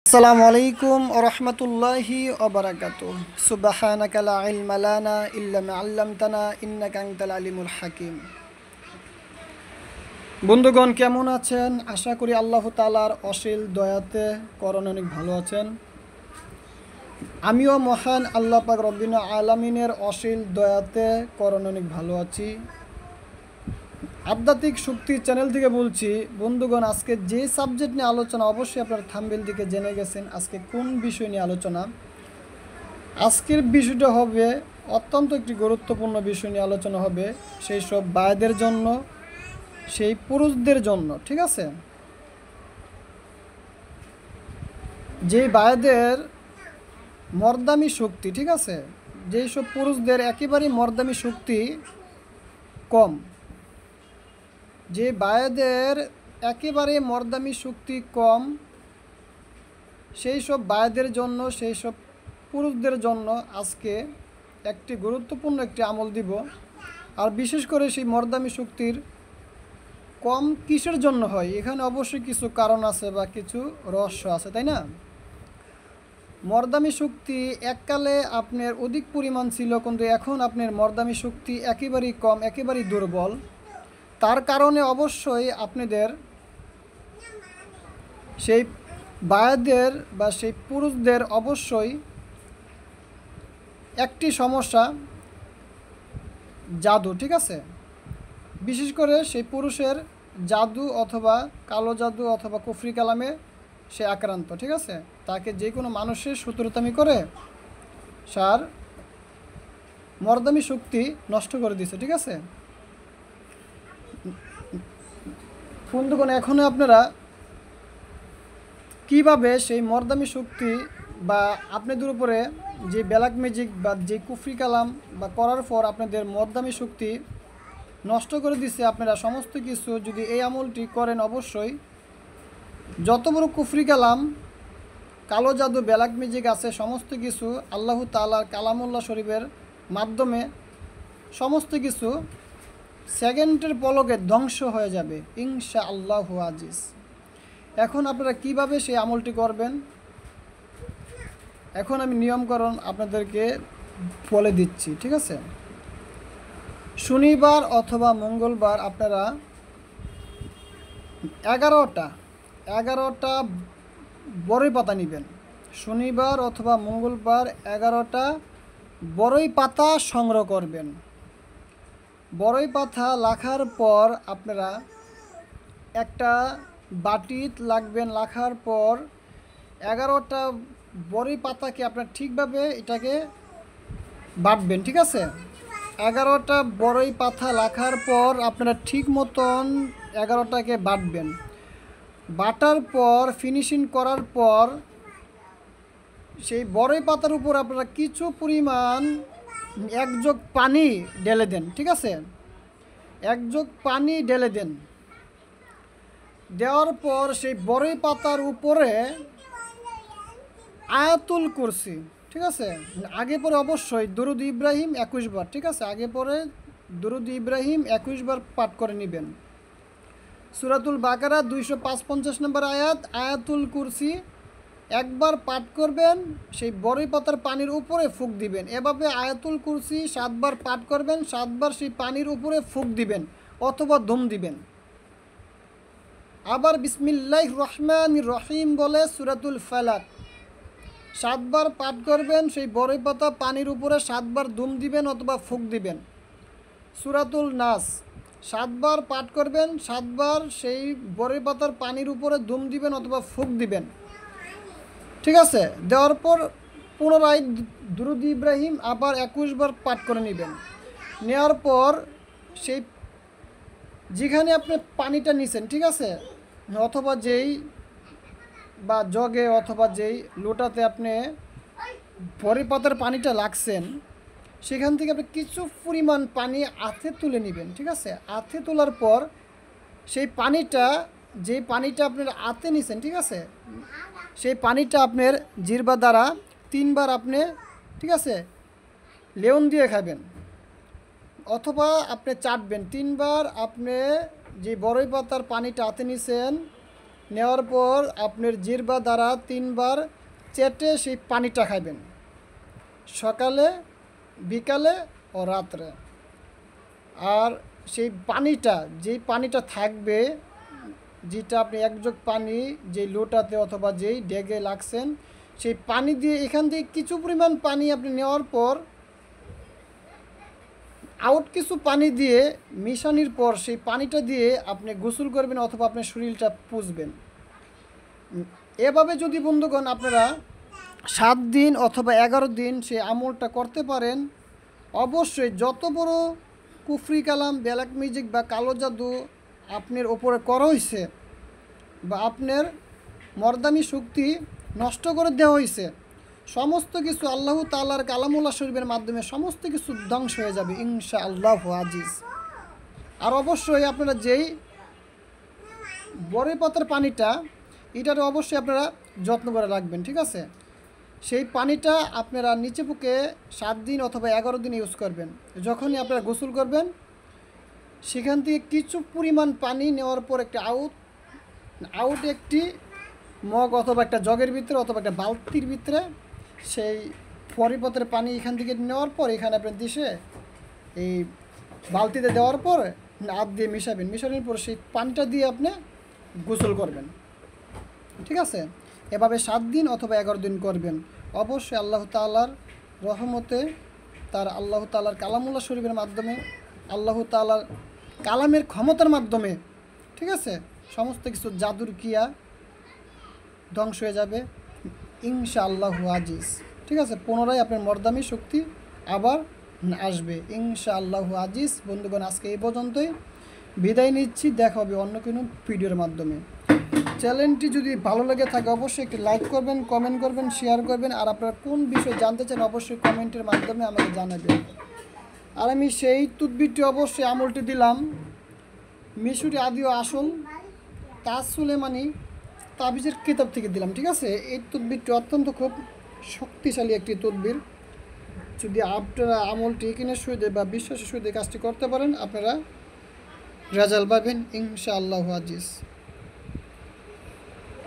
আসসালামু আলাইকুম ওয়া রাহমাতুল্লাহি ওয়া বারাকাতুহু। সুবহানাকা লা ইলমা লানা ইল্লা মা 'আল্লামতানা ইন্নাকা আনতাল আলিমুল হাকিম। বন্ধুগণ, কেমন আছেন? আশা করি আল্লাহ তাআলার অশেষ দয়াতে করণ অনেক ভালো আছেন। আমিও মহান আল্লাহ পাক রব্বুল আলামিনের অশেষ দয়াতে করণ অনেক ভালো আছি। আধ্যাত্মিক শক্তি চ্যানেল থেকে বলছি। বন্ধুগণ, আজকে যে সাবজেক্ট নিয়ে আলোচনা, অবশ্যই আপনার থাম্বনেল থেকে জেনে গেছেন আজকে কোন বিষয় নিয়ে আলোচনা। আজকের বিষয়টা হবে অত্যন্ত একটি গুরুত্বপূর্ণ বিষয় নিয়ে আলোচনা হবে, সেই সব ভাইদের জন্য, সেই পুরুষদের জন্য। ঠিক আছে, যে ভাইদের মর্দামি শক্তি, ঠিক আছে, যেই সব পুরুষদের একেবারেই মর্দামি শক্তি কম, যে ভাইদের একেবারে মর্দামি শক্তি কম, সেই সব ভাইদের জন্য, সেই সব পুরুষদের জন্য আজকে একটি গুরুত্বপূর্ণ একটি আমল দিব। আর বিশেষ করে সেই মর্দামি শক্তির কম কিসের জন্য হয়, এখানে অবশ্যই কিছু কারণ আছে বা কিছু রহস্য আছে, তাই না? মর্দামি শক্তি এককালে আপনার অধিক পরিমাণ ছিল, কিন্তু এখন আপনার মর্দামি শক্তি একেবারেই কম, একেবারেই দুর্বল। তার কারণে অবশ্যই আপনাদের সেই ভাইদের বা সেই পুরুষদের অবশ্যই একটি সমস্যা, জাদু। ঠিক আছে, বিশেষ করে সেই পুরুষের জাদু অথবা কালো জাদু অথবা কুফরি কালামে সে আক্রান্ত। ঠিক আছে, তাকে যে কোনো মানুষের শত্রুতামি করে সার মর্দামি শক্তি নষ্ট করে দিছে। ঠিক আছে বন্ধুগণ, এখনও আপনারা কিভাবে সেই মর্দামি শক্তি বা আপনাদের উপরে যে ব্ল্যাক ম্যাজিক বা যে কুফরি কালাম বা করার পর আপনাদের মর্দামি শক্তি নষ্ট করে দিচ্ছে, আপনারা সমস্ত কিছু যদি এই আমলটি করেন, অবশ্যই যত বড় কুফরি কালাম, কালো জাদু, ব্ল্যাক ম্যাজিক আছে, সমস্ত কিছু আল্লাহ তাআলার কালামুল্লাহ শরীফের মাধ্যমে সমস্ত কিছু সেকেন্ডের পলকে ধ্বংস হয়ে যাবে ইনশাআল্লাহু আজিজ। এখন আপনারা কিভাবে সেই আমলটি করবেন, এখন আমি নিয়মকরণ আপনাদেরকে বলে দিচ্ছি। ঠিক আছে, শনিবার অথবা মঙ্গলবার আপনারা 11টা বড়ই পাতা নেবেন। শনিবার অথবা মঙ্গলবার 11টা বড়ই পাতা সংগ্রহ করবেন। বড়ই পাতা লাখার পর আপনারা একটা বাটিত লাগবেন। লাখার পর 11টা বড়ই পাতাকে আপনার ঠিকভাবে এটাকে বাটবেন। ঠিক আছে, 11টা বড়ই পাতা লাখার পর আপনারা ঠিক মতন 11টাকে বাটবেন। বাটার পর ফিনিশিং করার পর সেই বড়ই পাতার উপর আপনারা কিছু পরিমাণ 1 জগ পানি ঢেলে দেন। ঠিক আছে, 1 জগ পানি ঢেলে দেন। দেওয়ার পর সেই বড়ই পাতার উপরে আয়াতুল কুরসি, ঠিক আছে, আগে পরে অবশ্যই দুরুদ ইব্রাহিম 21 বার। ঠিক আছে, আগে পরে দুরুদ ইব্রাহিম 21 বার পাঠ করে নেবেন। সূরাতুল বাকারা 255 নম্বর আয়াত, আয়াতুল কুরসি একবার পাঠ করবেন, সেই বড়ই পাতার পানির উপরে ফুঁক দিবেন। এভাবে আয়াতুল কুরসি 7 বার পাঠ করবেন, 7 বার সেই পানির উপরে ফুঁক দিবেন অথবা ধুম দিবেন। আবার বিসমিল্লাহির রহমানির রহিম বলে সূরাতুল ফালাক 7 বার পাঠ করবেন, সেই বড়ই পাতা পানির উপরে 7 বার ধুম দিবেন অথবা ফুঁক দিবেন। সূরাতুল নাস 7 বার পাঠ করবেন, 7 বার সেই বড়ই পাতার পানির উপরে ধুম দিবেন অথবা ফুঁক দিবেন। ঠিক আছে, দেওয়ার পর পুনরায় দুরুদ ইব্রাহিম আবার 21 বার পাঠ করে নেবেন। নেওয়ার পর সেই যেখানে আপনি পানিটা নিছেন, ঠিক আছে, অথবা যেই বা জগে অথবা যেই লোটাতে আপনি বড়ই পাতার পানিটা লাগছেন, সেখান থেকে আপনি কিছু পরিমাণ পানি হাতে তুলে নেবেন। ঠিক আছে, হাতে তোলার পর সেই পানিটা, যেই পানিটা আপনার হাতে নিছেন, ঠিক আছে, সেই পানিটা আপনার জিহ্বা দ্বারা 3 বার আপনি, ঠিক আছে, লেবুন দিয়ে খাবেন অথবা আপনি চাটবেন। 3 বার আপনি যে বড়ই পাতার পানিটা হাতে নিছেন নেওয়ার পর আপনার জিহ্বা দ্বারা 3 বার চেটে সেই পানিটা খাবেন, সকালে, বিকালে ও রাত্রে। আর সেই পানিটা, যেই পানিটা থাকবে, যেটা আপনি এক জগ পানি যেই লোটাতে অথবা যেই ডেগে লাগছেন, সেই পানি দিয়ে এখান থেকে কিছু পরিমাণ পানি আপনি নেওয়ার পর আউট কিছু পানি দিয়ে মিশানির পর সেই পানিটা দিয়ে আপনি গোসল করবেন অথবা আপনার শরীরটা পুষবেন। এভাবে যদি বন্ধুগণ আপনারা 7 দিন অথবা 11 দিন সেই আমলটা করতে পারেন, অবশ্যই যত বড় কুফরি কালাম, ব্ল্যাক ম্যাজিক বা কালো জাদু আপনার ওপরে করা হয়েছে বা আপনার মর্দামি শক্তি নষ্ট করে দেওয়া হয়েছে, সমস্ত কিছু আল্লাহ তাআলার কালামুল্লাহ শরীফের মাধ্যমে সমস্ত কিছু ধ্বংস হয়ে যাবে ইনশাআল্লাহ আজিজ। আর অবশ্যই আপনারা যেই বড়ই পাতার পানিটা, এটার অবশ্যই আপনারা যত্ন করে রাখবেন, ঠিক আছে? সেই পানিটা আপনারা নিচে বুকে 7 দিন অথবা 11 দিন ইউজ করবেন। যখনই আপনারা গোসল করবেন, সেখান থেকে কিছু পরিমাণ পানি নেওয়ার পর একটা আউট একটি মগ অথবা একটা জগের ভিতরে অথবা একটা বালতির ভিতরে সেই পরিপত্রের পানি এখান থেকে নেওয়ার পর এখানে আপনার দিশে এই বালতিতে দেওয়ার পর হাত দিয়ে মিশাবেন, মিশানোর পর সেই পানিটা দিয়ে আপনি গোসল করবেন, ঠিক আছে? এভাবে 7 দিন অথবা 11 দিন করবেন। অবশ্যই আল্লাহ তাআলার রহমতে, তার আল্লাহ তাআলার কালামুল্লাহ শরীফের মাধ্যমে, আল্লাহ তাআলার কালামের ক্ষমতার মাধ্যমে, ঠিক আছে, সমস্ত কিছু জাদুর কিয়া ধ্বংস হয়ে যাবে ইনশাআল্লাহ আজিজ, ঠিক আছে? পুনরায় আপনার মর্দামি শক্তি আবার আসবে ইনশাআল্লাহ আজিজ। বন্ধুগণ, আজকে এই পর্যন্তই, বিদায় নিচ্ছি। দেখা হবে অন্য কোনো ভিডিওর মাধ্যমে। চ্যানেলটি যদি ভালো লেগে থাকে অবশ্যই একটি লাইক করবেন, কমেন্ট করবেন, শেয়ার করবেন। আর আপনারা কোন বিষয় জানতে চান অবশ্যই কমেন্টের মাধ্যমে আমাকে জানাবেন। আর আমি সেই তদবিরটি অবশ্যই আমলটি দিলাম মিশরি আদি ও আসল তাজ সুলেমানি তাবিজের কিতাব থেকে দিলাম, ঠিক আছে? এই তদবিরটি অত্যন্ত খুব শক্তিশালী একটি তদবির। যদি আপনারা আমলটি কিনে সহিতে বা বিশ্বাসের সহিতে কাজটি করতে পারেন, আপনারা রেজাল্ট পাবেন ইনশাআল্লাহ আজিজ।